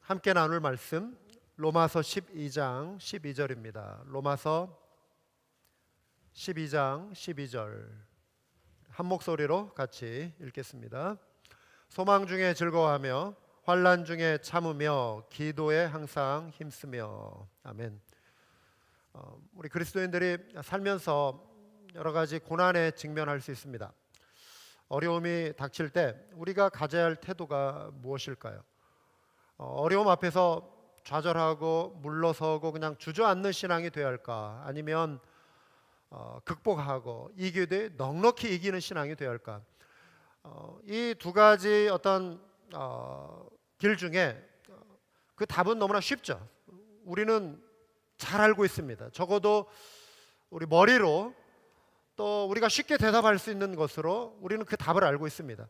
함께 나눌 말씀 로마서 12장 12절입니다. 로마서 12장 12절 한 목소리로 같이 읽겠습니다. 소망 중에 즐거워하며 환난 중에 참으며 기도에 항상 힘쓰며. 아멘. 우리 그리스도인들이 살면서 여러 가지 고난에 직면할 수 있습니다. 어려움이 닥칠 때 우리가 가져야 할 태도가 무엇일까요? 어려움 앞에서 좌절하고 물러서고 그냥 주저앉는 신앙이 되어야 할까? 아니면 극복하고 이기되 넉넉히 이기는 신앙이 되어야 할까? 이 두 가지 어떤 길 중에 그 답은 너무나 쉽죠. 우리는 잘 알고 있습니다. 적어도 우리 머리로 또 우리가 쉽게 대답할 수 있는 것으로 우리는 그 답을 알고 있습니다.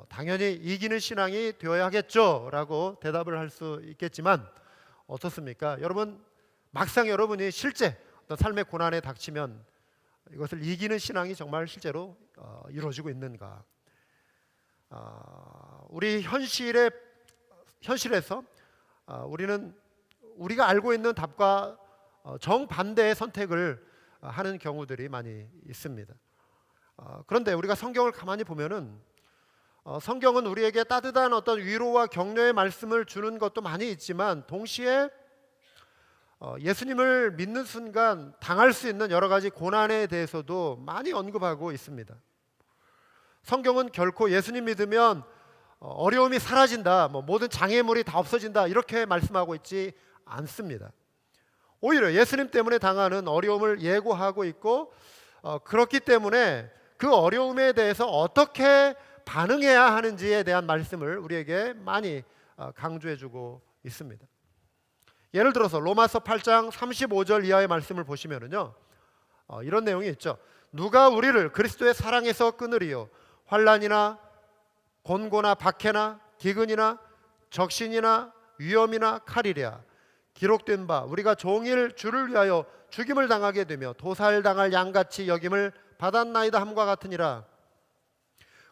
당연히 이기는 신앙이 되어야 하겠죠 라고 대답을 할 수 있겠지만 어떻습니까? 여러분, 막상 여러분이 실제 어떤 삶의 고난에 닥치면 이것을 이기는 신앙이 정말 실제로 이루어지고 있는가? 우리 현실에서 우리는 우리가 알고 있는 답과 정반대의 선택을 하는 경우들이 많이 있습니다. 그런데 우리가 성경을 가만히 보면은 성경은 우리에게 따뜻한 어떤 위로와 격려의 말씀을 주는 것도 많이 있지만 동시에 예수님을 믿는 순간 당할 수 있는 여러 가지 고난에 대해서도 많이 언급하고 있습니다. 성경은 결코 예수님 믿으면 어려움이 사라진다, 모든 장애물이 다 없어진다 이렇게 말씀하고 있지 않습니다. 오히려 예수님 때문에 당하는 어려움을 예고하고 있고 그렇기 때문에 그 어려움에 대해서 어떻게 반응해야 하는지에 대한 말씀을 우리에게 많이 강조해주고 있습니다. 예를 들어서 로마서 8장 35절 이하의 말씀을 보시면은요, 이런 내용이 있죠. 누가 우리를 그리스도의 사랑에서 끊으리요? 환난이나 곤고나 박해나 기근이나 적신이나 위험이나 칼이랴. 기록된 바 우리가 종일 주를 위하여 죽임을 당하게 되며 도살당할 양같이 여김을 받았나이다 함과 같으니라.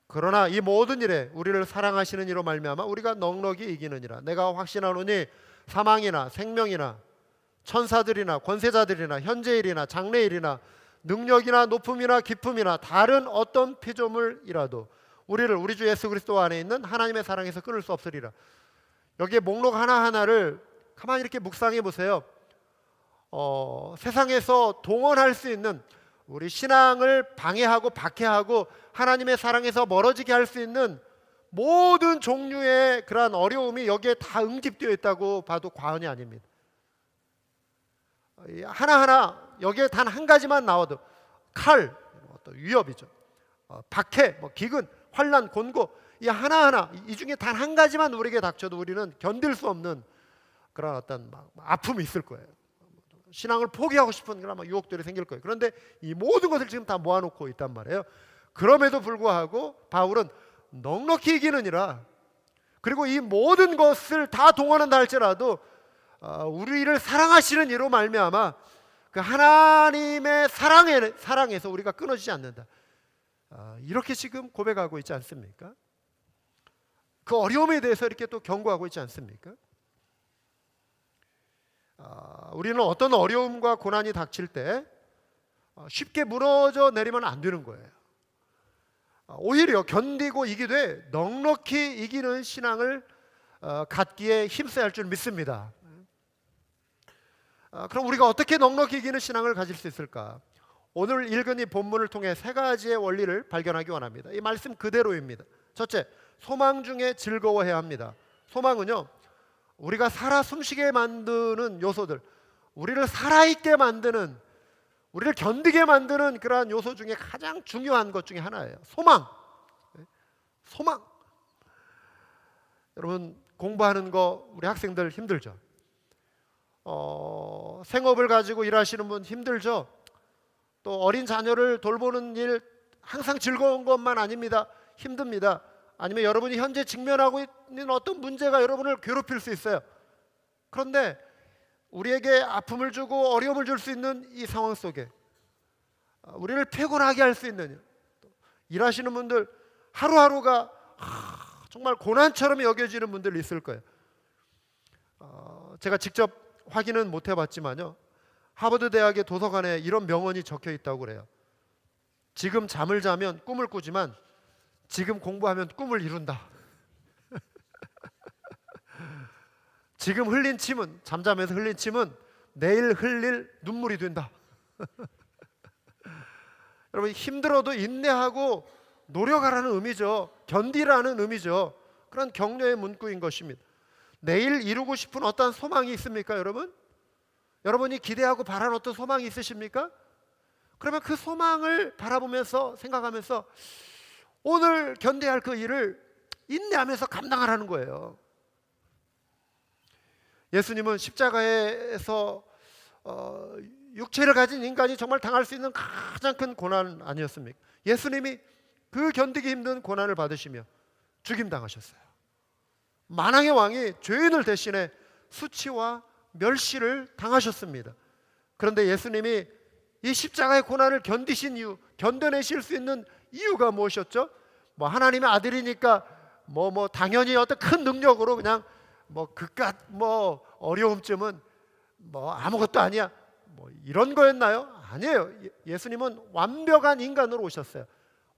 그러나 이 모든 일에 우리를 사랑하시는 이로 말미암아 우리가 넉넉히 이기느니라. 내가 확신하노니 사망이나 생명이나 천사들이나 권세자들이나 현재일이나 장래일이나 능력이나 높음이나 깊음이나 다른 어떤 피조물이라도 우리를 우리 주 예수 그리스도 안에 있는 하나님의 사랑에서 끊을 수 없으리라. 여기에 목록 하나하나를 가만히 이렇게 묵상해 보세요. 세상에서 동원할 수 있는 우리 신앙을 방해하고 박해하고 하나님의 사랑에서 멀어지게 할 수 있는 모든 종류의 그러한 어려움이 여기에 다 응집되어 있다고 봐도 과언이 아닙니다. 하나하나 여기에 단 한 가지만 나와도 칼, 어떤 위협이죠. 박해, 기근, 환난, 곤고, 이 하나하나 이 중에 단 한 가지만 우리에게 닥쳐도 우리는 견딜 수 없는 그런 어떤 아픔이 있을 거예요. 신앙을 포기하고 싶은 그런 유혹들이 생길 거예요. 그런데 이 모든 것을 지금 다 모아놓고 있단 말이에요. 그럼에도 불구하고 바울은 넉넉히 이기느니라. 그리고 이 모든 것을 다 동원한다 할지라도 우리를 사랑하시는 이로 말미암아 그 하나님의 사랑에서 우리가 끊어지지 않는다. 이렇게 지금 고백하고 있지 않습니까? 그 어려움에 대해서 이렇게 또 경고하고 있지 않습니까? 우리는 어떤 어려움과 고난이 닥칠 때 쉽게 무너져 내리면 안 되는 거예요. 오히려 견디고 이기되 넉넉히 이기는 신앙을 갖기에 힘써야 할 줄 믿습니다. 그럼 우리가 어떻게 넉넉히 이기는 신앙을 가질 수 있을까? 오늘 읽은 이 본문을 통해 세 가지의 원리를 발견하기 원합니다. 이 말씀 그대로입니다. 첫째, 소망 중에 즐거워해야 합니다. 소망은요, 우리가 살아 숨쉬게 만드는 요소들, 우리를 살아있게 만드는, 우리를 견디게 만드는 그러한 요소 중에 가장 중요한 것 중에 하나예요. 소망. 여러분, 공부하는 거 우리 학생들 힘들죠. 생업을 가지고 일하시는 분 힘들죠. 또 어린 자녀를 돌보는 일 항상 즐거운 것만 아닙니다. 힘듭니다. 아니면 여러분이 현재 직면하고 있는 어떤 문제가 여러분을 괴롭힐 수 있어요. 그런데 우리에게 아픔을 주고 어려움을 줄 수 있는 이 상황 속에 우리를 피곤하게 할 수 있는 일하시는 분들 하루하루가 정말 고난처럼 여겨지는 분들 있을 거예요. 제가 직접 확인은 못 해봤지만요, 하버드 대학의 도서관에 이런 명언이 적혀 있다고 그래요. 지금 잠을 자면 꿈을 꾸지만 지금 공부하면 꿈을 이룬다. 지금 흘린 침은, 잠자면서 흘린 침은 내일 흘릴 눈물이 된다. 여러분, 힘들어도 인내하고 노력하라는 의미죠. 견디라는 의미죠. 그런 격려의 문구인 것입니다. 내일 이루고 싶은 어떤 소망이 있습니까, 여러분? 여러분이 기대하고 바라는 어떤 소망이 있으십니까? 그러면 그 소망을 바라보면서 생각하면서 오늘 견뎌야 할 그 일을 인내하면서 감당하라는 거예요. 예수님은 십자가에서 육체를 가진 인간이 정말 당할 수 있는 가장 큰 고난 아니었습니까? 예수님이 그 견디기 힘든 고난을 받으시며 죽임당하셨어요. 만왕의 왕이 죄인을 대신해 수치와 멸시를 당하셨습니다. 그런데 예수님이 이 십자가의 고난을 견디신 이유, 견뎌내실 수 있는 이유가 무엇이었죠? 하나님의 아들이니까 당연히 어떤 큰 능력으로 그냥 그깟 어려움쯤은 아무것도 아니야, 이런 거였나요? 아니에요. 예수님은 완벽한 인간으로 오셨어요.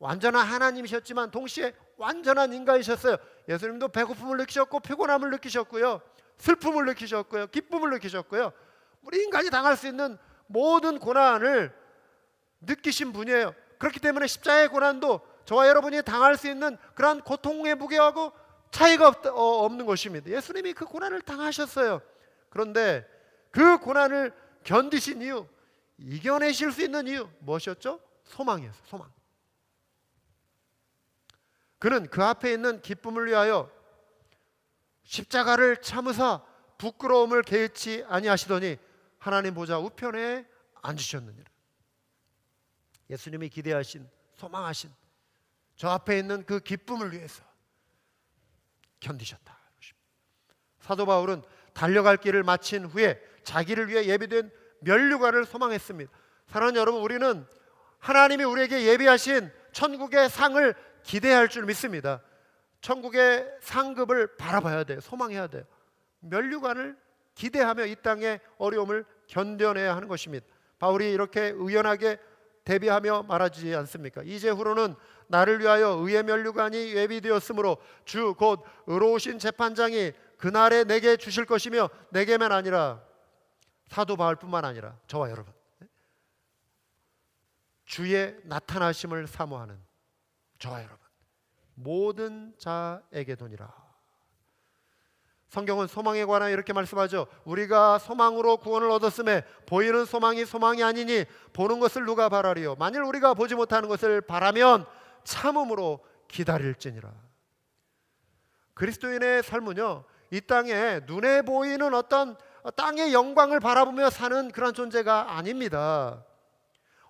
완전한 하나님이셨지만 동시에 완전한 인간이셨어요. 예수님도 배고픔을 느끼셨고 피곤함을 느끼셨고요, 슬픔을 느끼셨고요, 기쁨을 느끼셨고요. 우리 인간이 당할 수 있는 모든 고난을 느끼신 분이에요. 그렇기 때문에 십자가의 고난도 저와 여러분이 당할 수 있는 그러한 고통의 무게하고 차이가 없는 것입니다. 예수님이 그 고난을 당하셨어요. 그런데 그 고난을 견디신 이유, 이겨내실 수 있는 이유 무엇이었죠? 소망이었어요. 소망. 그는 그 앞에 있는 기쁨을 위하여 십자가를 참으사 부끄러움을 개의치 아니하시더니 하나님 보좌 우편에 앉으셨느니라. 예수님이 기대하신, 소망하신 저 앞에 있는 그 기쁨을 위해서 견디셨다. 사도 바울은 달려갈 길을 마친 후에 자기를 위해 예비된 면류관을 소망했습니다. 사랑하는 여러분, 우리는 하나님이 우리에게 예비하신 천국의 상을 기대할 줄 믿습니다. 천국의 상급을 바라봐야 돼요. 소망해야 돼요. 면류관을 기대하며 이 땅의 어려움을 견뎌내야 하는 것입니다. 바울이 이렇게 의연하게 대비하며 말하지 않습니까? 이제후로는 나를 위하여 의의 면류관이 예비되었으므로 주 곧 의로우신 재판장이 그날에 내게 주실 것이며, 내게만 아니라 사도 바울뿐만 아니라 저와 여러분, 주의 나타나심을 사모하는 저와 여러분 모든 자에게도니라. 성경은 소망에 관하여 이렇게 말씀하죠. 우리가 소망으로 구원을 얻었음에 보이는 소망이 소망이 아니니 보는 것을 누가 바라리요? 만일 우리가 보지 못하는 것을 바라면 참음으로 기다릴지니라. 그리스도인의 삶은요, 이 땅에 눈에 보이는 어떤 땅의 영광을 바라보며 사는 그런 존재가 아닙니다.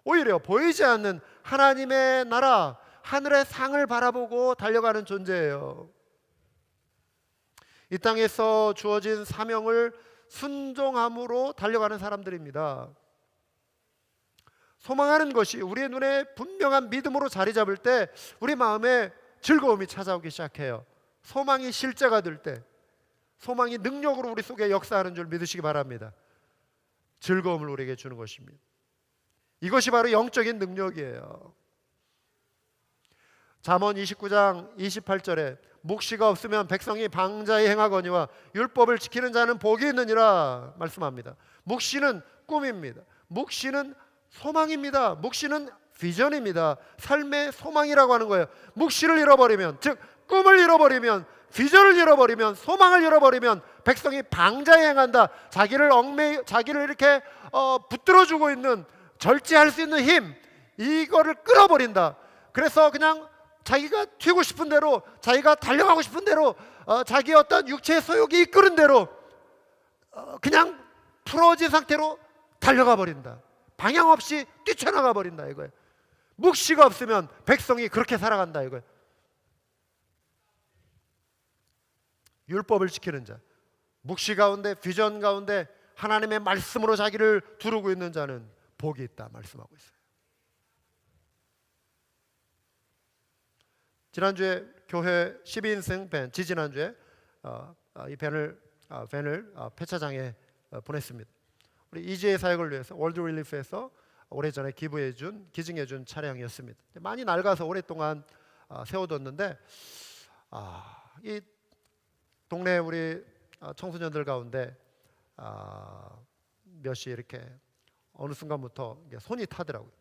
오히려 보이지 않는 하나님의 나라, 하늘의 상을 바라보고 달려가는 존재예요. 이 땅에서 주어진 사명을 순종함으로 달려가는 사람들입니다. 소망하는 것이 우리의 눈에 분명한 믿음으로 자리 잡을 때 우리 마음에 즐거움이 찾아오기 시작해요. 소망이 실제가 될 때, 소망이 능력으로 우리 속에 역사하는 줄 믿으시기 바랍니다. 즐거움을 우리에게 주는 것입니다. 이것이 바로 영적인 능력이에요. 잠언 29장 28절에 묵시가 없으면 백성이 방자히 행하거니와 율법을 지키는 자는 복이 있느니라 말씀합니다. 묵시는 꿈입니다. 묵시는 소망입니다. 묵시는 비전입니다. 삶의 소망이라고 하는 거예요. 묵시를 잃어버리면, 즉 꿈을 잃어버리면, 비전을 잃어버리면, 소망을 잃어버리면 백성이 방자히 행한다. 자기를 이렇게 붙들어주고 있는, 절제할 수 있는 힘, 이거를 끌어버린다. 그래서 그냥 자기가 튀고 싶은 대로, 자기가 달려가고 싶은 대로, 자기의 어떤 육체의 소욕이 이끄는 대로 그냥 풀어진 상태로 달려가 버린다. 방향 없이 뛰쳐나가 버린다 이거예요. 묵시가 없으면 백성이 그렇게 살아간다 이거예요. 율법을 지키는 자, 묵시 가운데, 비전 가운데 하나님의 말씀으로 자기를 두르고 있는 자는 복이 있다 말씀하고 있어요. 지난주에 교회 12인승 밴, 지지난주에 이 밴을 밴을 폐차장에 보냈습니다. 우리 이지의 사역을 위해서 월드 릴리프에서 오래전에 기증해준 차량이었습니다. 많이 낡아서 오랫동안 세워뒀는데 이 동네 우리 청소년들 가운데 몇이 이렇게 어느 순간부터 손이 타더라고요.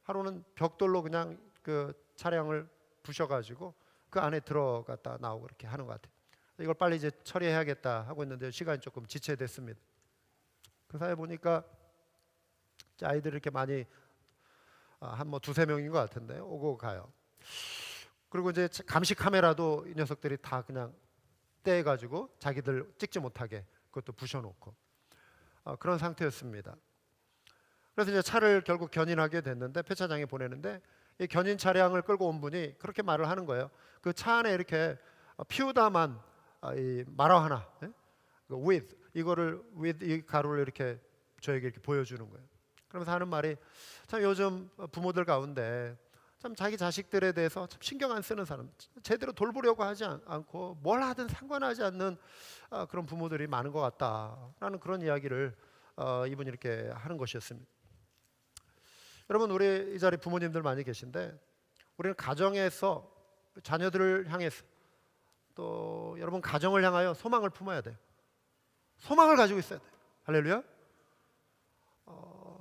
하루는 벽돌로 그냥 그 차량을 부셔가지고 그 안에 들어갔다 나오고 이렇게 하는 것 같아요. 이걸 빨리 이제 처리해야겠다 하고 있는데 시간이 조금 지체됐습니다. 그 사이에 보니까 아이들이 이렇게 많이 한 뭐 두세 명인 것 같은데 오고 가요. 그리고 이제 감시 카메라도 이 녀석들이 다 그냥 떼가지고 자기들 찍지 못하게 그것도 부셔놓고 그런 상태였습니다. 그래서 이제 차를 결국 견인하게 됐는데 폐차장에 보내는데 이 견인 차량을 끌고 온 분이 그렇게 말을 하는 거예요. 그 차 안에 이렇게 피우다만 이 마라 하나, with 이거를 with 이 가루를 이렇게 저에게 이렇게 보여주는 거예요. 그러면서 하는 말이 참 요즘 부모들 가운데 참 자기 자식들에 대해서 참 신경 안 쓰는 사람, 제대로 돌보려고 하지 않고 뭘 하든 상관하지 않는 그런 부모들이 많은 것 같다라는 그런 이야기를 이분이 이렇게 하는 것이었습니다. 여러분, 우리 이 자리 부모님들 많이 계신데 우리는 가정에서 자녀들을 향해서 또 여러분 가정을 향하여 소망을 품어야 돼요. 소망을 가지고 있어야 돼요. 할렐루야.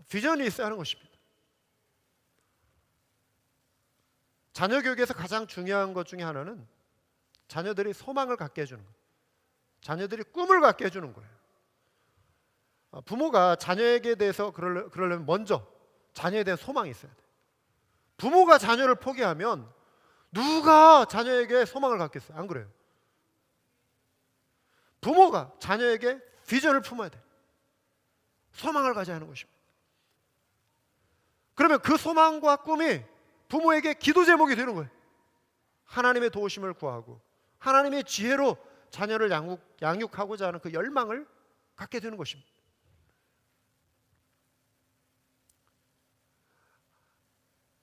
비전이 있어야 하는 것입니다. 자녀 교육에서 가장 중요한 것 중에 하나는 자녀들이 소망을 갖게 해주는 거예요. 자녀들이 꿈을 갖게 해주는 거예요. 부모가 자녀에게 대해서 그러려면 먼저 자녀에 대한 소망이 있어야 돼요. 부모가 자녀를 포기하면 누가 자녀에게 소망을 갖겠어요? 안 그래요? 부모가 자녀에게 비전을 품어야 돼요. 소망을 가져야 하는 것입니다. 그러면 그 소망과 꿈이 부모에게 기도 제목이 되는 거예요. 하나님의 도우심을 구하고 하나님의 지혜로 자녀를 양육하고자 하는 그 열망을 갖게 되는 것입니다.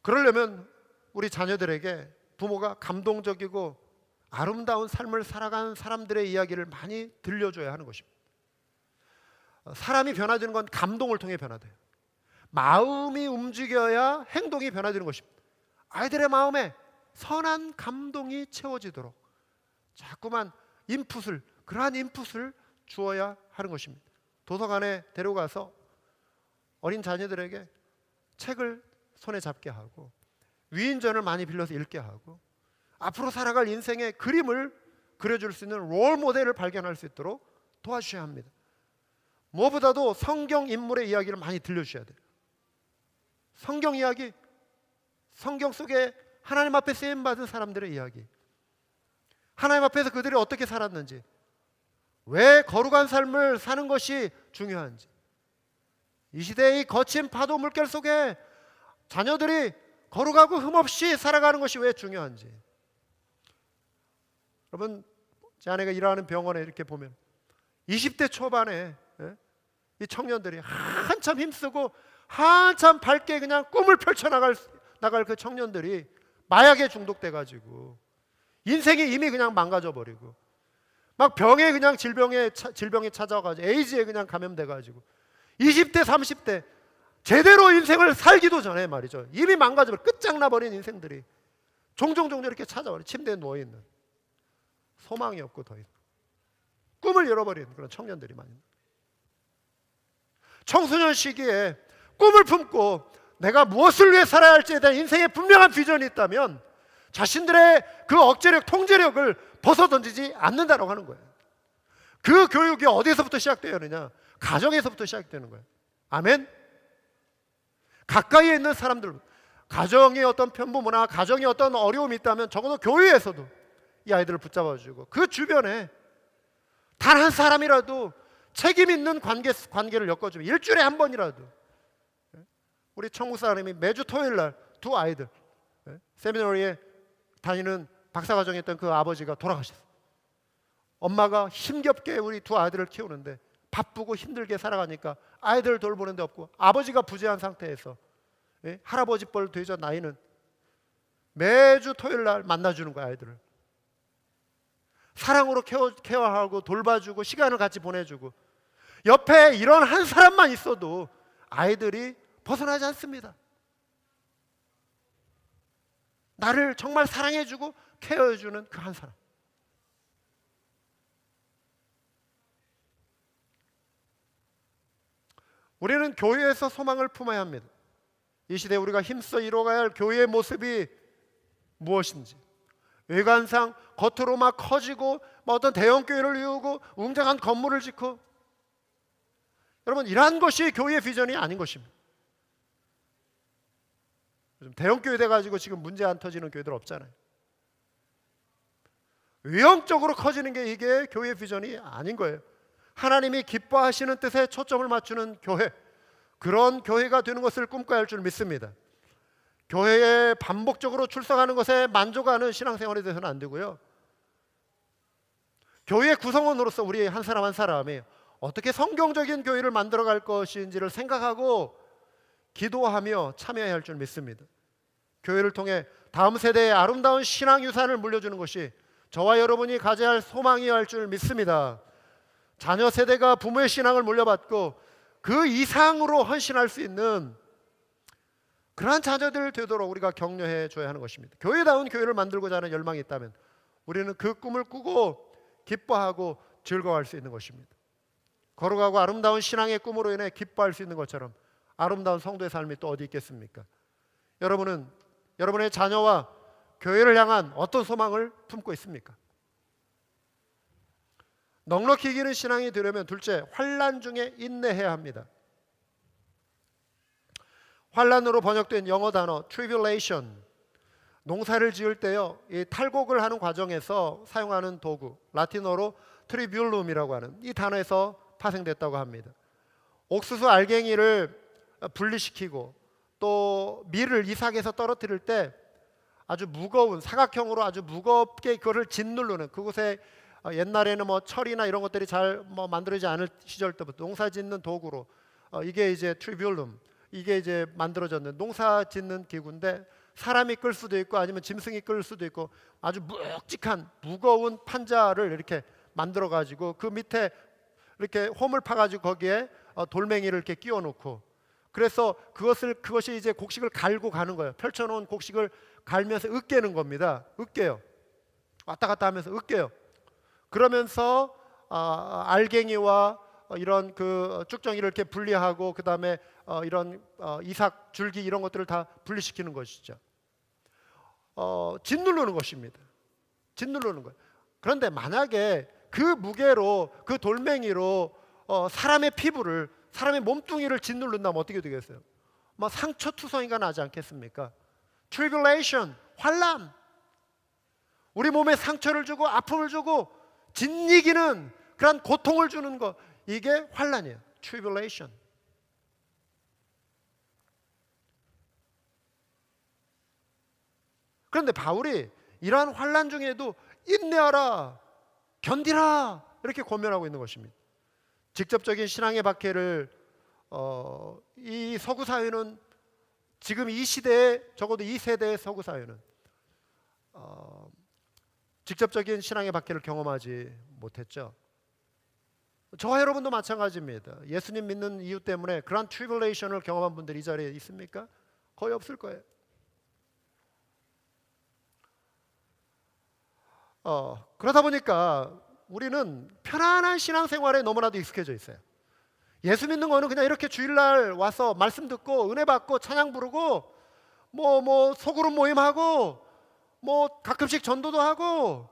그러려면 우리 자녀들에게 부모가 감동적이고 아름다운 삶을 살아가는 사람들의 이야기를 많이 들려줘야 하는 것입니다. 사람이 변화되는 건 감동을 통해 변화돼요. 마음이 움직여야 행동이 변화되는 것입니다. 아이들의 마음에 선한 감동이 채워지도록 자꾸만 그러한 인풋을 주어야 하는 것입니다. 도서관에 데려가서 어린 자녀들에게 책을 손에 잡게 하고 위인전을 많이 빌려서 읽게 하고 앞으로 살아갈 인생의 그림을 그려줄 수 있는 롤 모델을 발견할 수 있도록 도와주셔야 합니다. 무엇보다도 성경 인물의 이야기를 많이 들려주셔야 돼요. 성경 이야기, 성경 속에 하나님 앞에 쓰임받은 사람들의 이야기, 하나님 앞에서 그들이 어떻게 살았는지, 왜 거룩한 삶을 사는 것이 중요한지, 이 시대의 거친 파도 물결 속에 자녀들이 거룩하고 흠없이 살아가는 것이 왜 중요한지. 여러분, 제 아내가 일하는 병원에 이렇게 보면 20대 초반에 이 청년들이 한참 힘쓰고 한참 밝게 그냥 꿈을 펼쳐나갈 그 청년들이 마약에 중독돼가지고 인생이 이미 그냥 망가져버리고 막 병에 그냥 질병이 찾아와가지고 에이즈에 그냥 감염돼가지고 20대 30대 제대로 인생을 살기도 전에 말이죠, 이미 망가져버린 끝장나버린 인생들이 종종 이렇게 찾아와요. 침대에 누워있는, 소망이 없고 더 있는, 꿈을 잃어버린 그런 청년들이 많이 있는. 청소년 시기에 꿈을 품고 내가 무엇을 위해 살아야 할지에 대한 인생의 분명한 비전이 있다면 자신들의 그 억제력, 통제력을 벗어던지지 않는다고 하는 거예요. 그 교육이 어디서부터 시작되어야 하느냐? 가정에서부터 시작되는 거예요. 아멘? 가까이에 있는 사람들, 가정의 어떤 편부모나 가정에 어떤 어려움이 있다면 적어도 교회에서도 이 아이들을 붙잡아주고 그 주변에 단 한 사람이라도 책임 있는 관계를 엮어주면 일주일에 한 번이라도. 우리 천국 사람이 매주 토요일 날 두 아이들 세미나리에 다니는 박사과정에 있던 그 아버지가 돌아가셨어요. 엄마가 힘겹게 우리 두 아이들을 키우는데 바쁘고 힘들게 살아가니까 아이들을 돌보는 데 없고 아버지가 부재한 상태에서 할아버지 뻘 되자 나이는 매주 토요일 날 만나주는 거야, 아이들을. 사랑으로 케어하고 돌봐주고 시간을 같이 보내주고, 옆에 이런 한 사람만 있어도 아이들이 벗어나지 않습니다. 나를 정말 사랑해주고 케어해주는 그 한 사람. 우리는 교회에서 소망을 품어야 합니다. 이 시대에 우리가 힘써 이뤄가야 할 교회의 모습이 무엇인지, 외관상 겉으로 막 커지고 어떤 대형 교회를 이루고 웅장한 건물을 짓고, 여러분 이러한 것이 교회의 비전이 아닌 것입니다. 요즘 대형 교회 돼가지고 지금 문제 안 터지는 교회들 없잖아요. 외형적으로 커지는 게 이게 교회의 비전이 아닌 거예요. 하나님이 기뻐하시는 뜻에 초점을 맞추는 교회, 그런 교회가 되는 것을 꿈꿔야 할 줄 믿습니다. 교회에 반복적으로 출석하는 것에 만족하는 신앙생활이 되서는 안 되고요. 교회의 구성원으로서 우리 한 사람 한 사람이 어떻게 성경적인 교회를 만들어갈 것인지를 생각하고 기도하며 참여해야 할 줄 믿습니다. 교회를 통해 다음 세대에 아름다운 신앙 유산을 물려주는 것이 저와 여러분이 가져야 할 소망이어야 할 줄 믿습니다. 자녀 세대가 부모의 신앙을 물려받고 그 이상으로 헌신할 수 있는 그러한 자녀들 되도록 우리가 격려해 줘야 하는 것입니다. 교회다운 교회를 만들고자 하는 열망이 있다면 우리는 그 꿈을 꾸고 기뻐하고 즐거워할 수 있는 것입니다. 거룩하고 아름다운 신앙의 꿈으로 인해 기뻐할 수 있는 것처럼 아름다운 성도의 삶이 또 어디 있겠습니까? 여러분은 여러분의 자녀와 교회를 향한 어떤 소망을 품고 있습니까? 넉넉히 이기는 신앙이 되려면 둘째, 환난 중에 인내해야 합니다. 환난으로 번역된 영어 단어 tribulation, 농사를 지을 때요, 이 탈곡을 하는 과정에서 사용하는 도구, 라틴어로 트리뷸룸이라고 하는 이 단어에서 파생됐다고 합니다. 옥수수 알갱이를 분리시키고 또 밀을 이삭에서 떨어뜨릴 때 아주 무거운 사각형으로 아주 무겁게 그거를 짓누르는, 그곳에 옛날에는 뭐 철이나 이런 것들이 잘 만들어지지 않을 시절 때부터 농사 짓는 도구로 이게 이제 트리뷸룸, 이게 이제 만들어졌는 농사 짓는 기구인데, 사람이 끌 수도 있고 아니면 짐승이 끌 수도 있고 아주 묵직한 무거운 판자를 이렇게 만들어 가지고 그 밑에 이렇게 홈을 파 가지고 거기에 돌멩이를 이렇게 끼워 놓고, 그래서 그것이 이제 곡식을 갈고 가는 거예요. 펼쳐 놓은 곡식을 갈면서 으깨는 겁니다. 으깨요. 왔다 갔다 하면서 으깨요. 그러면서 알갱이와 이런 그 쭉정이를 이렇게 분리하고 그 다음에 이런 이삭 줄기 이런 것들을 다 분리시키는 것이죠. 짓누르는 것입니다. 짓누르는 거예요. 그런데 만약에 그 무게로, 그 돌멩이로 사람의 피부를, 사람의 몸뚱이를 짓누른다면 어떻게 되겠어요? 막 상처투성이가 나지 않겠습니까? tribulation, 환난, 우리 몸에 상처를 주고 아픔을 주고 짓이기는 그런 고통을 주는 것, 이게 환난이에요. tribulation. 그런데 바울이 이러한 환난 중에도 인내하라, 견디라 이렇게 권면하고 있는 것입니다. 직접적인 신앙의 박해를 이 서구 사회는, 지금 이 시대에, 적어도 이 세대의 서구 사회는 직접적인 신앙의 박해를 경험하지 못했죠. 저와 여러분도 마찬가지입니다. 예수님 믿는 이유 때문에 그런 트리블레이션을 경험한 분들이 이 자리에 있습니까? 거의 없을 거예요. 그러다 보니까 우리는 편안한 신앙생활에 너무나도 익숙해져 있어요. 예수 믿는 거는 그냥 이렇게 주일날 와서 말씀 듣고 은혜 받고 찬양 부르고 뭐 소그룹 모임하고 뭐 가끔씩 전도도 하고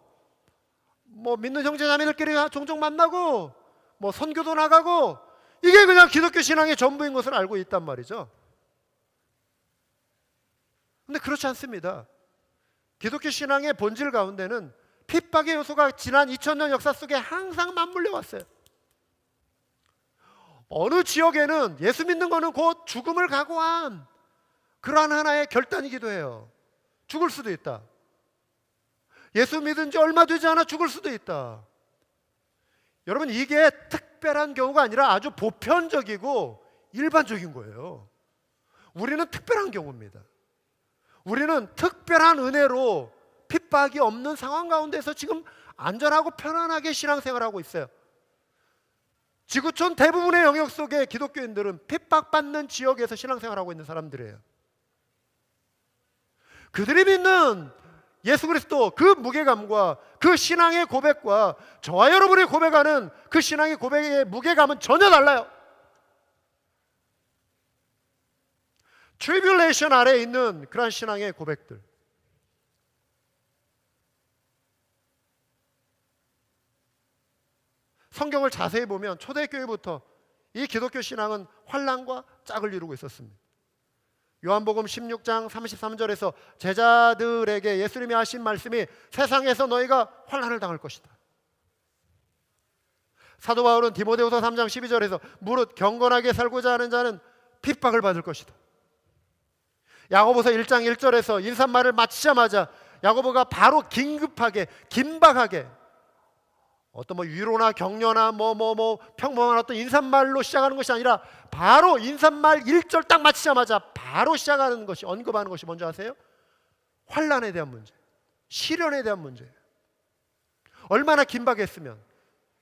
뭐 믿는 형제 자매들끼리 종종 만나고 뭐 선교도 나가고, 이게 그냥 기독교 신앙의 전부인 것을 알고 있단 말이죠. 근데 그렇지 않습니다. 기독교 신앙의 본질 가운데는 핍박의 요소가 지난 2000년 역사 속에 항상 맞물려 왔어요. 어느 지역에는 예수 믿는 거는 곧 죽음을 각오한 그러한 하나의 결단이기도 해요. 죽을 수도 있다. 예수 믿은 지 얼마 되지 않아 죽을 수도 있다. 여러분, 이게 특별한 경우가 아니라 아주 보편적이고 일반적인 거예요. 우리는 특별한 경우입니다. 우리는 특별한 은혜로 핍박이 없는 상황 가운데서 지금 안전하고 편안하게 신앙생활하고 있어요. 지구촌 대부분의 영역 속에 기독교인들은 핍박받는 지역에서 신앙생활하고 있는 사람들이에요. 그들이 믿는 예수 그리스도 그 무게감과 그 신앙의 고백과 저와 여러분이 고백하는 그 신앙의 고백의 무게감은 전혀 달라요. 트리뷸레이션 아래에 있는 그러한 신앙의 고백들, 성경을 자세히 보면 초대교회부터 이 기독교 신앙은 환난과 짝을 이루고 있었습니다. 요한복음 16장 33절에서 제자들에게 예수님이 하신 말씀이 세상에서 너희가 환난을 당할 것이다. 사도 바울은 디모데후서 3장 12절에서 무릇 경건하게 살고자 하는 자는 핍박을 받을 것이다. 야고보서 1장 1절에서 인사말을 마치자마자 야고보가 바로 긴급하게 긴박하게 어떤 위로나 격려나 평범한 어떤 인사말로 시작하는 것이 아니라 바로 인사말 1절 딱 마치자마자 바로 시작하는 것이, 언급하는 것이 뭔지 아세요? 환난에 대한 문제, 시련에 대한 문제. 얼마나 긴박했으면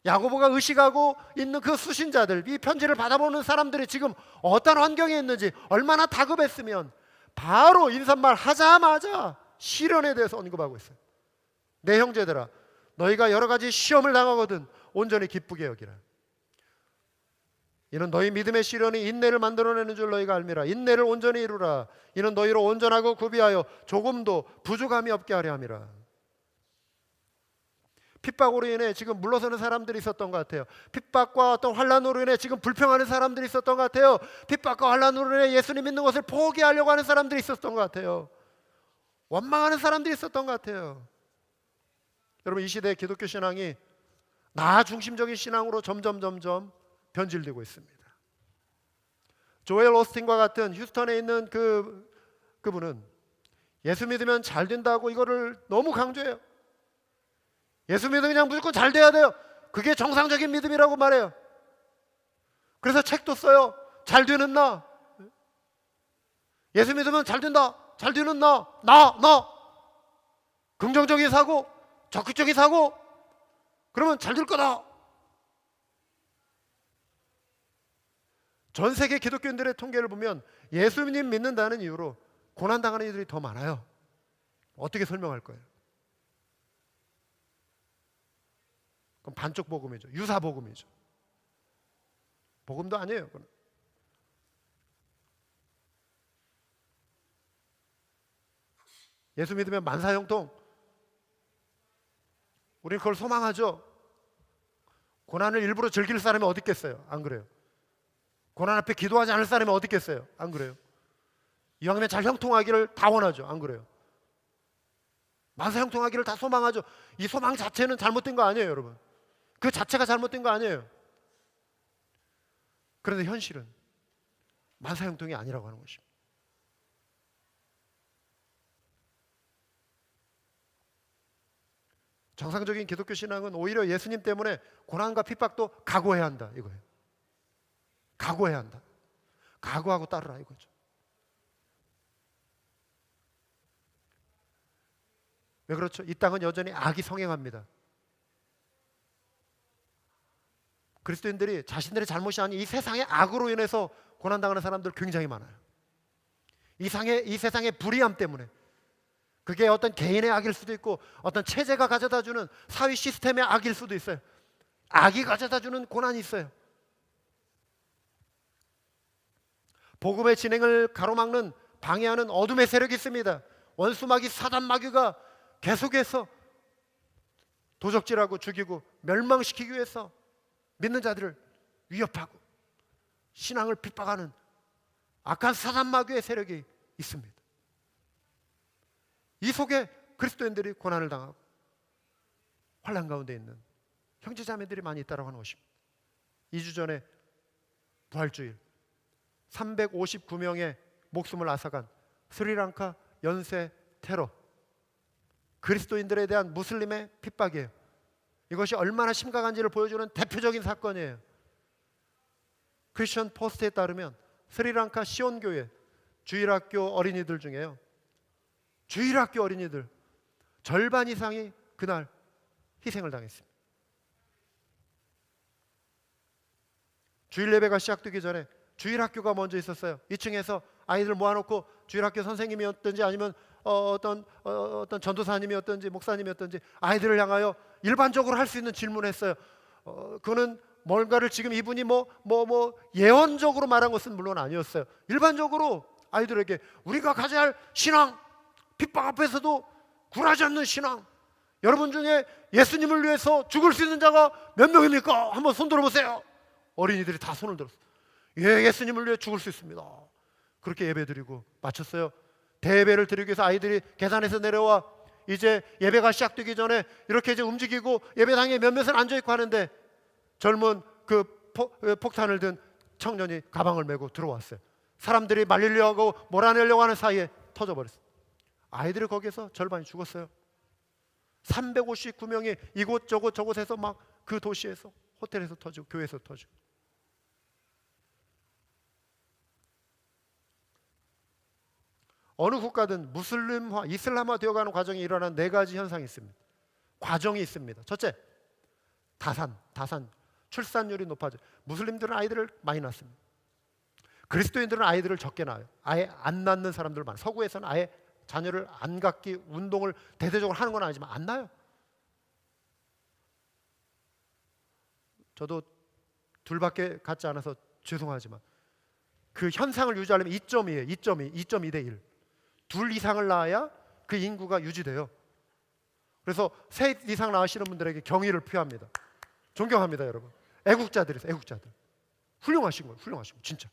야고보가 의식하고 있는 그 수신자들, 이 편지를 받아보는 사람들이 지금 어떤 환경에 있는지 얼마나 다급했으면 바로 인사말 하자마자 시련에 대해서 언급하고 있어요. 내 형제들아, 너희가 여러 가지 시험을 당하거든 온전히 기쁘게 여기라. 이는 너희 믿음의 시련이 인내를 만들어내는 줄 너희가 알미라. 인내를 온전히 이루라. 이는 너희로 온전하고 구비하여 조금도 부족함이 없게 하려 함이라. 핍박으로 인해 지금 물러서는 사람들이 있었던 것 같아요. 핍박과 어떤 환난으로 인해 지금 불평하는 사람들이 있었던 것 같아요. 핍박과 환난으로 인해 예수님 믿는 것을 포기하려고 하는 사람들이 있었던 것 같아요. 원망하는 사람들이 있었던 것 같아요. 여러분, 이 시대의 기독교 신앙이 나 중심적인 신앙으로 점점 변질되고 있습니다. 조엘 오스틴과 같은 휴스턴에 있는 그분은 예수 믿으면 잘 된다고 이거를 너무 강조해요. 예수 믿으면 그냥 무조건 잘 돼야 돼요. 그게 정상적인 믿음이라고 말해요. 그래서 책도 써요. 잘 되는 나. 예수 믿으면 잘 된다. 잘 되는 나. 긍정적인 사고, 적극적인 사고, 그러면 잘 될 거다. 전 세계 기독교인들의 통계를 보면 예수님 믿는다는 이유로 고난당하는 이들이 더 많아요. 어떻게 설명할 거예요? 그럼 반쪽 복음이죠. 유사 복음이죠. 복음도 아니에요. 그건. 예수 믿으면 만사형통. 우리는 그걸 소망하죠. 고난을 일부러 즐길 사람이 어디 있겠어요? 안 그래요? 고난 앞에 기도하지 않을 사람이 어디 있겠어요? 안 그래요? 이왕이면 잘 형통하기를 다 원하죠. 안 그래요? 만사형통하기를 다 소망하죠. 이 소망 자체는 잘못된 거 아니에요, 여러분. 그 자체가 잘못된 거 아니에요. 그런데 현실은 만사형통이 아니라고 하는 것입니다. 정상적인 기독교 신앙은 오히려 예수님 때문에 고난과 핍박도 각오해야 한다, 이거예요. 각오해야 한다. 각오하고 따르라, 이거죠. 왜 그렇죠? 이 땅은 여전히 악이 성행합니다. 그리스도인들이 자신들의 잘못이 아닌 이 세상의 악으로 인해서 고난당하는 사람들 굉장히 많아요. 이 세상의 불의함 때문에. 그게 어떤 개인의 악일 수도 있고 어떤 체제가 가져다주는 사회 시스템의 악일 수도 있어요. 악이 가져다주는 고난이 있어요. 복음의 진행을 가로막는, 방해하는 어둠의 세력이 있습니다. 원수마귀 사단마귀가 계속해서 도적질하고 죽이고 멸망시키기 위해서 믿는 자들을 위협하고 신앙을 핍박하는 악한 사단마귀의 세력이 있습니다. 이 속에 그리스도인들이 고난을 당하고 환난 가운데 있는 형제자매들이 많이 있다고 하는 것입니다. 2주 전에 부활주일 359명의 목숨을 앗아간 스리랑카 연쇄 테러, 그리스도인들에 대한 무슬림의 핍박이에요. 이것이 얼마나 심각한지를 보여주는 대표적인 사건이에요. 크리스천 포스트에 따르면 스리랑카 시온교회 주일학교 어린이들 중에요, 주일학교 어린이들 절반 이상이 그날 희생을 당했습니다. 주일 예배가 시작되기 전에 주일 학교가 먼저 있었어요. 2층에서 아이들 모아놓고 주일 학교 선생님이었든지 아니면 어떤 전도사님이었든지 목사님이었든지 아이들을 향하여 일반적으로 할 수 있는 질문을 했어요. 그는 뭔가를 지금 이분이 예언적으로 말한 것은 물론 아니었어요. 일반적으로 아이들에게 우리가 가져야 할 신앙, 핍박 앞에서도 굴하지 않는 신앙, 여러분 중에 예수님을 위해서 죽을 수 있는 자가 몇 명입니까? 한번 손 들어보세요. 어린이들이 다 손을 들었어요. 예, 예수님을 위해 죽을 수 있습니다. 그렇게 예배드리고 마쳤어요. 대예배를 드리기 위해서 아이들이 계단에서 내려와 이제 예배가 시작되기 전에 이렇게 이제 움직이고 예배당에 몇몇은 앉아있고 하는데 젊은 그 폭탄을 든 청년이 가방을 메고 들어왔어요. 사람들이 말리려고 몰아내려고 하는 사이에 터져버렸어요. 아이들이 거기서 절반이 죽었어요. 359명이 이곳저곳 저곳에서 막 그 도시에서 호텔에서 터지고 교회에서 터지고. 어느 국가든 무슬림화, 이슬람화 되어가는 과정이 일어나는 네 가지 현상이 있습니다. 과정이 있습니다. 첫째, 다산. 출산율이 높아져요. 무슬림들은 아이들을 많이 낳습니다. 그리스도인들은 아이들을 적게 낳아요. 아예 안 낳는 사람들 많아요. 서구에서는 아예 자녀를 안 갖기 운동을 대대적으로 하는 건 아니지만 안 낳아요. 저도 둘밖에 갖지 않아서 죄송하지만 그 현상을 유지하려면 2.2예요. 2.2 대 1. 둘 이상을 낳아야 그 인구가 유지돼요. 그래서 셋 이상 낳으시는 분들에게 경의를 표합니다. 존경합니다, 여러분. 애국자들이세요, 애국자들. 훌륭하신 거예요, 훌륭하신 거. 진짜.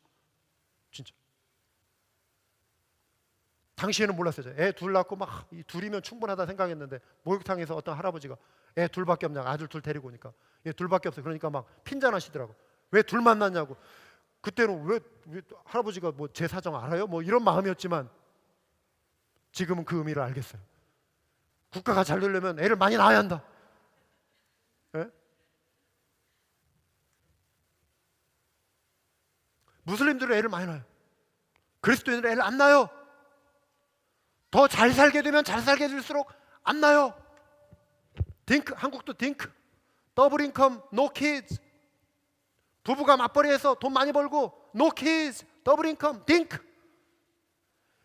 당시에는 몰랐어요. 애 둘 낳고 막 둘이면 충분하다 생각했는데 목욕탕에서 어떤 할아버지가 애 둘밖에 없냐고 아들 둘 데리고 오니까 얘 둘밖에 없어요. 그러니까 막 핀잔하시더라고. 왜 둘만 낳냐고. 그때는 왜 할아버지가 뭐 제 사정 알아요? 뭐 이런 마음이었지만 지금은 그 의미를 알겠어요. 국가가 잘 되려면 애를 많이 낳아야 한다. 예? 무슬림들은 애를 많이 낳아요. 그리스도인들은 애를 안 낳아요. 더 잘 살게 되면 잘 살게 될수록 안 낳아요. 딩크, 한국도 딩크, 더블 인컴, no kids. 부부가 맞벌이해서 돈 많이 벌고 no kids, 더블 인컴, 딩크.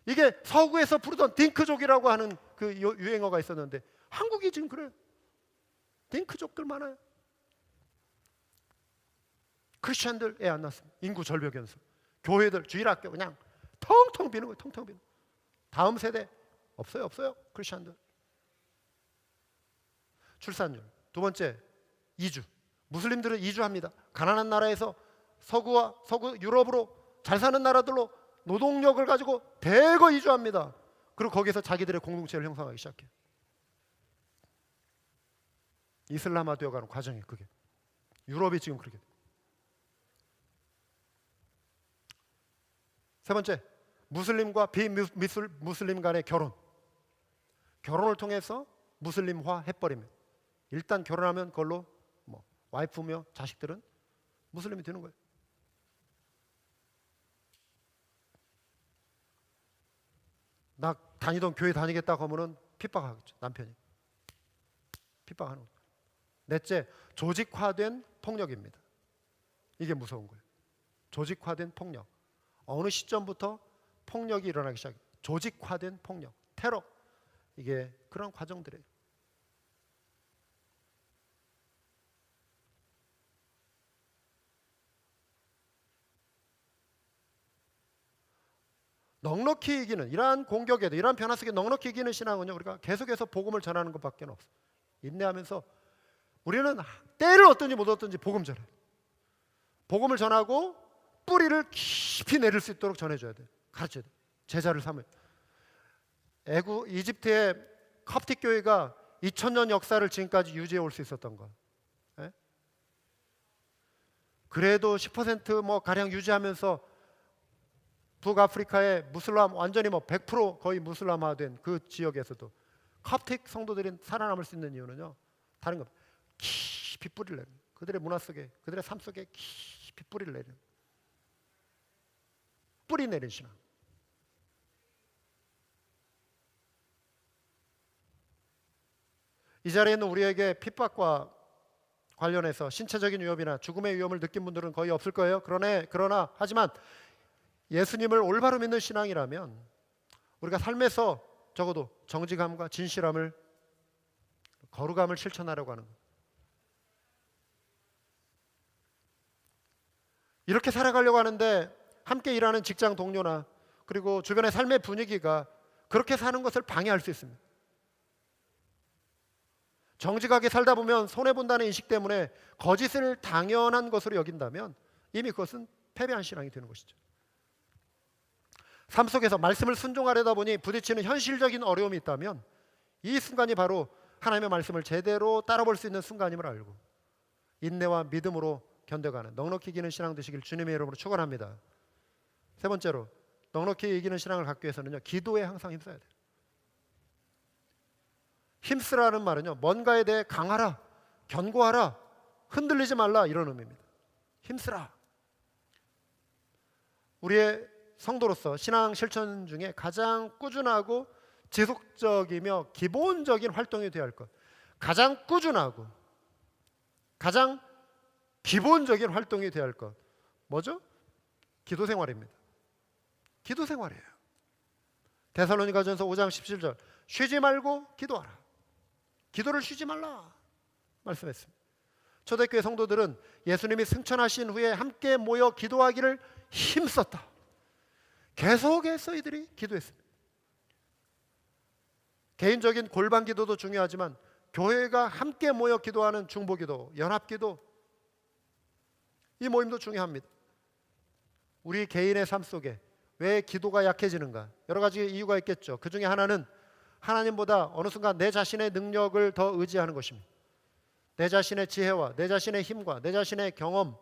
이게 서구에서 부르던 딩크족이라고 하는 그 유행어가 있었는데 한국이 지금 그래요. 딩크족들 많아요. 크리스천들 애 안 낳습니다. 인구 절벽 연수. 교회들 주일학교 그냥 텅텅 비는 거예요. 텅텅 비는. 다음 세대 없어요. 크리스천들. 출산율. 두 번째, 이주. 무슬림들은 이주합니다. 가난한 나라에서 서구 유럽으로 잘 사는 나라들로 노동력을 가지고 대거 이주합니다. 그리고 거기서 자기들의 공동체를 형성하기 시작해요. 이슬람화 되어가는 과정이 그게. 유럽이 지금 그렇게 돼요. 세 번째, 무슬림과 비무슬림 간의 결혼을 통해서 무슬림화 해버립니다. 일단 결혼하면 그걸로 와이프며 자식들은 무슬림이 되는 거예요. 나 다니던 교회 다니겠다고 하면은 핍박하겠죠. 남편이 핍박하는 거예요. 넷째, 조직화된 폭력입니다. 이게 무서운 거예요. 조직화된 폭력. 어느 시점부터 폭력이 일어나기 시작해요. 조직화된 폭력, 테러. 이게 그런 과정들이에요. 넉넉히 이기는 이러한 공격에도 이러한 변화 속에 넉넉히 이기는 신앙은요, 우리가 계속해서 복음을 전하는 것밖에 없어요. 인내하면서 우리는 때를 얻든지 못 얻든지 복음 전해요. 복음을 전하고 뿌리를 깊이 내릴 수 있도록 전해줘야 돼요. 가르쳐야 돼요. 제자를 삼아요. 이집트의 컵틱 교회가 2000년 역사를 지금까지 유지해 올 수 있었던 것. 예? 그래도 10% 가량 유지하면서 북아프리카의 무슬람 완전히 100% 거의 무슬람화된 그 지역에서도 컵틱 성도들이 살아남을 수 있는 이유는요, 다른 겁니다. 깊이 뿌리를 내는, 그들의 문화 속에, 그들의 삶 속에 깊이 뿌리를 내는, 뿌리 내린 신앙. 이 자리에 있는 우리에게 핍박과 관련해서 신체적인 위협이나 죽음의 위험을 느낀 분들은 거의 없을 거예요. 그러나 하지만 예수님을 올바로 믿는 신앙이라면 우리가 삶에서 적어도 정직함과 진실함을, 거룩함을 실천하려고 하는 거예요. 이렇게 살아가려고 하는데 함께 일하는 직장 동료나 그리고 주변의 삶의 분위기가 그렇게 사는 것을 방해할 수 있습니다. 정직하게 살다 보면 손해본다는 인식 때문에 거짓을 당연한 것으로 여긴다면 이미 그것은 패배한 신앙이 되는 것이죠. 삶 속에서 말씀을 순종하려다 보니 부딪히는 현실적인 어려움이 있다면 이 순간이 바로 하나님의 말씀을 제대로 따라볼 수 있는 순간임을 알고 인내와 믿음으로 견뎌가는 넉넉히 이기는 신앙 되시길 주님의 이름으로 축원합니다. 세 번째로 넉넉히 이기는 신앙을 갖기 위해서는요, 기도에 항상 힘써야 돼요. 힘쓰라는 말은요, 뭔가에 대해 강하라, 견고하라, 흔들리지 말라 이런 의미입니다. 힘쓰라. 우리의 성도로서 신앙 실천 중에 가장 꾸준하고 지속적이며 기본적인 활동이 되어야 할 것, 가장 꾸준하고 가장 기본적인 활동이 되어야 할 것, 뭐죠? 기도 생활입니다. 기도 생활이에요. 데살로니가전서 5장 17절, 쉬지 말고 기도하라. 기도를 쉬지 말라 말씀했습니다. 초대교회 성도들은 예수님이 승천하신 후에 함께 모여 기도하기를 힘썼다. 계속해서 이들이 기도했습니다. 개인적인 골방 기도도 중요하지만 교회가 함께 모여 기도하는 중보기도, 연합기도, 이 모임도 중요합니다. 우리 개인의 삶 속에 왜 기도가 약해지는가? 여러 가지 이유가 있겠죠. 그 중에 하나는 하나님보다 어느 순간 내 자신의 능력을 더 의지하는 것입니다. 내 자신의 지혜와 내 자신의 힘과 내 자신의 경험,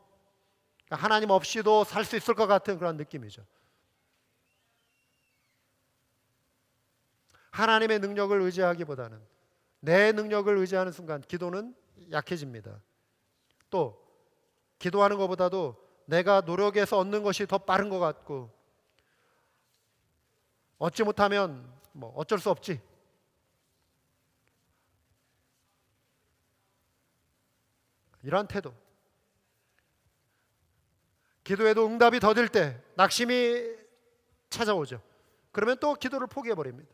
하나님 없이도 살 수 있을 것 같은 그런 느낌이죠. 하나님의 능력을 의지하기보다는 내 능력을 의지하는 순간 기도는 약해집니다. 또 기도하는 것보다도 내가 노력해서 얻는 것이 더 빠른 것 같고, 얻지 못하면 어쩔 수 없지, 이러한 태도. 기도에도 응답이 더딜 때 낙심이 찾아오죠. 그러면 또 기도를 포기해버립니다.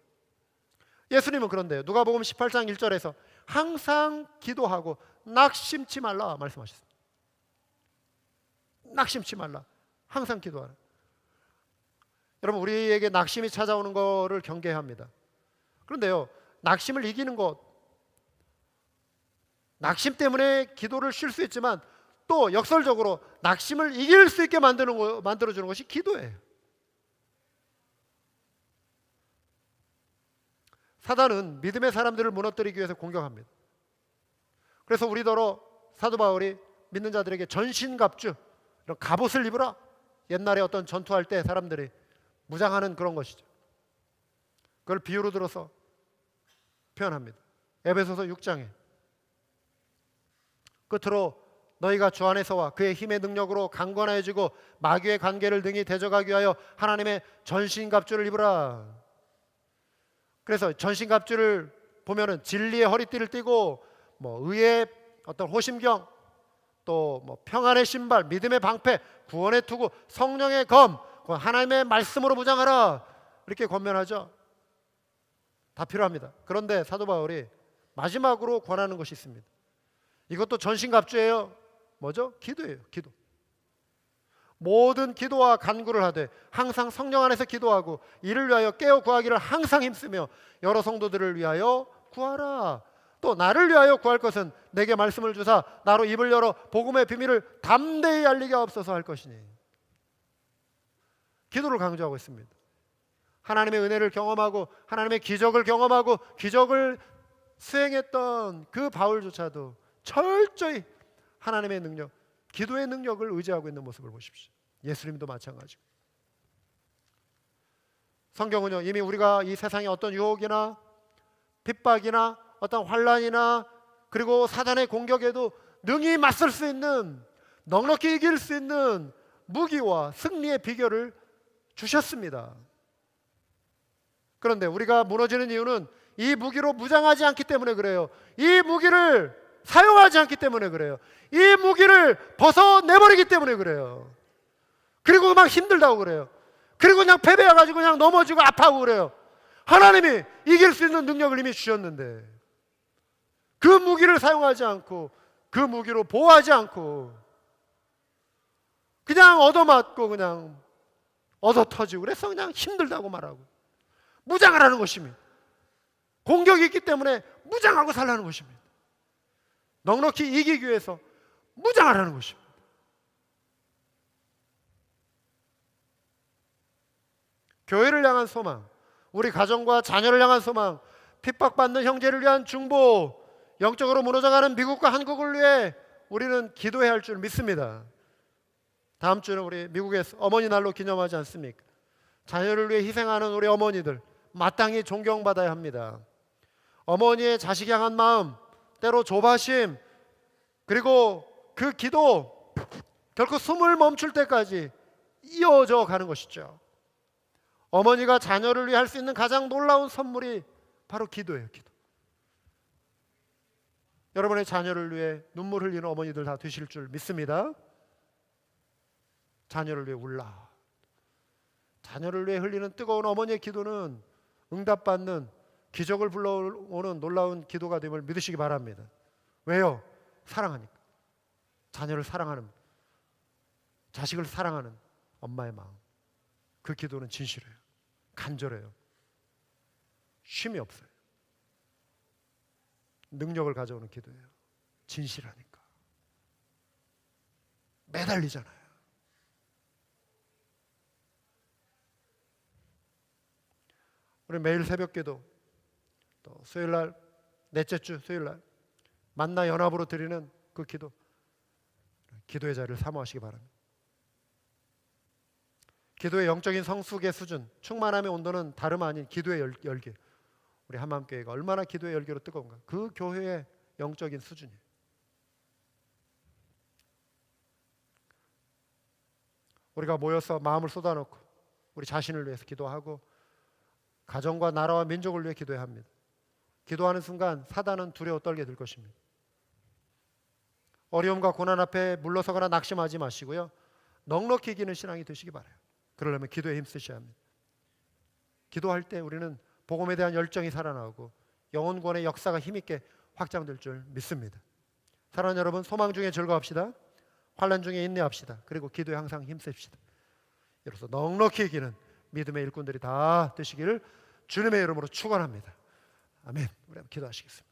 예수님은 그런데요, 누가복음 18장 1절에서 항상 기도하고 낙심치 말라 말씀하셨습니다. 낙심치 말라, 항상 기도하라. 여러분, 우리에게 낙심이 찾아오는 것을 경계해야 합니다. 그런데요, 낙심을 이기는 것, 낙심 때문에 기도를 쉴 수 있지만 또 역설적으로 낙심을 이길 수 있게 만들어주는 것이 기도예요. 사단은 믿음의 사람들을 무너뜨리기 위해서 공격합니다. 그래서 우리더러 사도 바울이 믿는 자들에게 전신갑주, 이런 갑옷을 입으라, 옛날에 어떤 전투할 때 사람들이 무장하는 그런 것이죠. 그걸 비유로 들어서 표현합니다. 에베소서 6장에 끝으로 너희가 주 안에서와 그의 힘의 능력으로 강건해지고 마귀의 관계를 등이 대적하기 위하여 하나님의 전신갑주를 입으라. 그래서 전신갑주를 보면은 진리의 허리띠를 띠고 의의 어떤 호심경, 또 평안의 신발, 믿음의 방패, 구원의 투구, 성령의 검, 하나님의 말씀으로 무장하라, 이렇게 권면하죠. 다 필요합니다. 그런데 사도 바울이 마지막으로 권하는 것이 있습니다. 이것도 전신갑주예요. 뭐죠? 기도예요. 기도. 모든 기도와 간구를 하되 항상 성령 안에서 기도하고 이를 위하여 깨어 구하기를 항상 힘쓰며 여러 성도들을 위하여 구하라. 또 나를 위하여 구할 것은 내게 말씀을 주사 나로 입을 열어 복음의 비밀을 담대히 알리게 하옵소서 할 것이니. 기도를 강조하고 있습니다. 하나님의 은혜를 경험하고 하나님의 기적을 경험하고 기적을 수행했던 그 바울조차도 철저히 하나님의 능력, 기도의 능력을 의지하고 있는 모습을 보십시오. 예수님도 마찬가지고. 성경은요, 이미 우리가 이 세상의 어떤 유혹이나 핍박이나 어떤 환난이나 그리고 사단의 공격에도 능히 맞설 수 있는, 넉넉히 이길 수 있는 무기와 승리의 비결을 주셨습니다. 그런데 우리가 무너지는 이유는 이 무기로 무장하지 않기 때문에 그래요. 이 무기를 사용하지 않기 때문에 그래요. 이 무기를 벗어내버리기 때문에 그래요. 그리고 막 힘들다고 그래요. 그리고 그냥 패배해가지고 그냥 넘어지고 아파하고 그래요. 하나님이 이길 수 있는 능력을 이미 주셨는데 그 무기를 사용하지 않고 그 무기로 보호하지 않고 그냥 얻어맞고 그냥 얻어터지고 그래서 그냥 힘들다고 말하고 무장을 하는 것입니다. 공격이 있기 때문에 무장하고 살라는 것입니다. 넉넉히 이기기 위해서 무장을 하는 것입니다. 교회를 향한 소망, 우리 가정과 자녀를 향한 소망, 핍박받는 형제를 위한 중보, 영적으로 무너져가는 미국과 한국을 위해 우리는 기도해야 할 줄 믿습니다. 다음 주는 우리 미국의 어머니 날로 기념하지 않습니까? 자녀를 위해 희생하는 우리 어머니들 마땅히 존경받아야 합니다. 어머니의 자식 향한 마음, 때로 조바심, 그리고 그 기도 결코 숨을 멈출 때까지 이어져 가는 것이죠. 어머니가 자녀를 위해 할 수 있는 가장 놀라운 선물이 바로 기도예요. 기도. 여러분의 자녀를 위해 눈물 흘리는 어머니들 다 되실 줄 믿습니다. 자녀를 위해 울라. 자녀를 위해 흘리는 뜨거운 어머니의 기도는 응답받는 기적을 불러오는 놀라운 기도가 됨을 믿으시기 바랍니다. 왜요? 사랑하니까. 자녀를 사랑하는, 자식을 사랑하는 엄마의 마음. 그 기도는 진실해요. 간절해요. 쉼이 없어요. 능력을 가져오는 기도예요. 진실하니까. 매달리잖아요. 우리 매일 새벽기도, 또 수요일날, 넷째 주 수요일날 만나 연합으로 드리는 그 기도, 기도의 자리를 사모하시기 바랍니다. 기도의 영적인 성숙의 수준, 충만함의 온도는 다름 아닌 기도의 열기. 우리 한마음교회가 얼마나 기도의 열기로 뜨거운가. 그 교회의 영적인 수준이에요. 우리가 모여서 마음을 쏟아놓고 우리 자신을 위해서 기도하고 가정과 나라와 민족을 위해 기도해야 합니다. 기도하는 순간 사단은 두려워 떨게 될 것입니다. 어려움과 고난 앞에 물러서거나 낙심하지 마시고요. 넉넉히 이기는 신앙이 되시기 바라요. 그러려면 기도에 힘쓰셔야 합니다. 기도할 때 우리는 복음에 대한 열정이 살아나고 영혼권의 역사가 힘있게 확장될 줄 믿습니다. 사랑하는 여러분, 소망 중에 즐거워합시다. 환난 중에 인내합시다. 그리고 기도에 항상 힘쓰십시다. 이로써 넉넉히 이기는 믿음의 일꾼들이 다 되시기를 주님의 이름으로 축원합니다. 아멘. 우리 한번 기도하시겠습니다.